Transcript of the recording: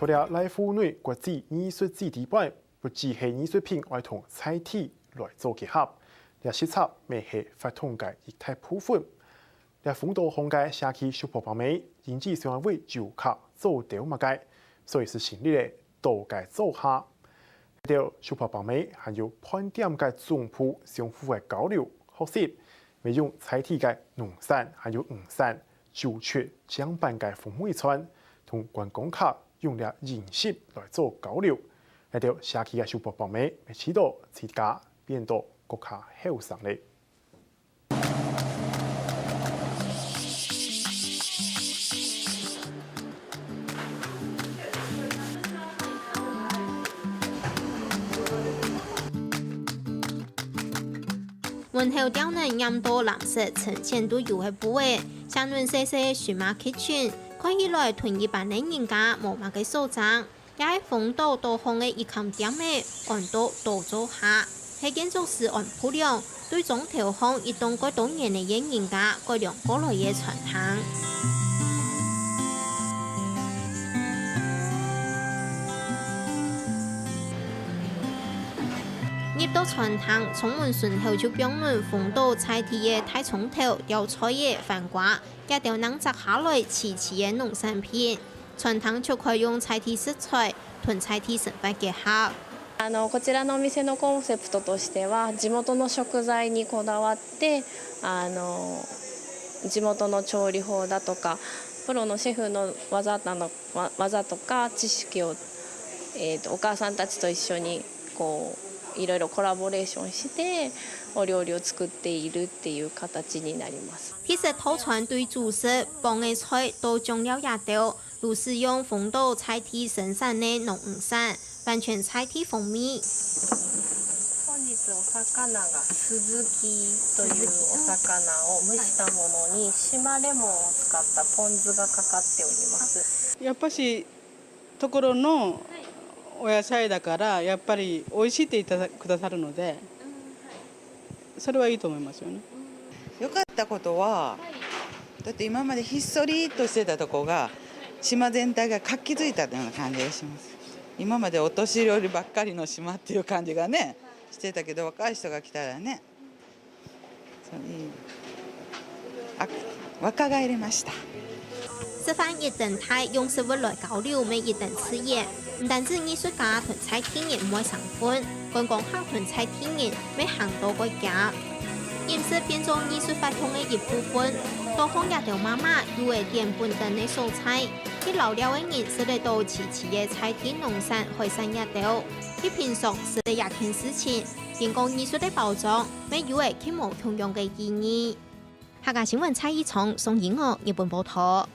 除了来沪内国际艺术基地外，不只是艺术品，还同载体来做结合。也实测未是发通嘅液态部分。也风度红嘅社区小破白美，因此想为就客做掉物嘅，所以是成立嘅多嘅组合。條小破白美還有盤點嘅總鋪相互嘅交流學習，利用載體嘅農產還有漁產，做出獎辦嘅風味串，同觀光客用了認識來做交流。呢條社區嘅小破白美，未知道自家變到國家後生嚟。門後雕能染到藍色呈現度油嘅部位，相鄰細細數碼客群，看起來同一般嘅人家無乜嘅所長，也係風度多紅嘅一襟店嘅按度多做下，係建築師按鋪量，對中條巷一棟過多年嘅人家改良過來嘅傳統。入到傳統，充滿順後就表論風度菜地嘅太葱頭、吊菜嘅飯瓜，加條能摘下來齊齊嘅農產品。傳統就可以用菜地食材同菜地生活結合。こちらのお店のコンセプトとしては地元の食材にこだわって地元の調理法だとかプロのシェフの技とか知識を、お母さんたちと一緒にこういろいろコラボレーションしてお料理を作っているっていう形になります。其實套餐對主食、幫嘅菜都種了也多，如使用風度菜地生產嘅農漁產，完全菜地風味。本日お魚がスズキというお魚を蒸したものに島レモンを使ったポン酢がかかっております。やっぱしところのお野菜だからやっぱり美味しいって言ってくださるので、それはいいと思いますよね。良かったことは、だって今までひっそりとしてたとこが島全体が活気づいたような感じがします。今までお年寄りばっかりの島っていう感じがねしてたけど、若い人が来たらね、若返りました。示範一等態用食物來交流，每一等刺激。唔單止藝術家同菜天人唔會成分，觀光客同菜天人每行到個家。飲食變做藝術發通嘅一部分，多方也條媽媽有會點本等嘅素菜，佢老了嘅人食得到齊齊嘅菜天農產海產也到，佢平常食得也件事情，變講藝術嘅包裝，每有會佢冇同樣嘅意義。客家新聞蔡依聰、宋英娥日本報道。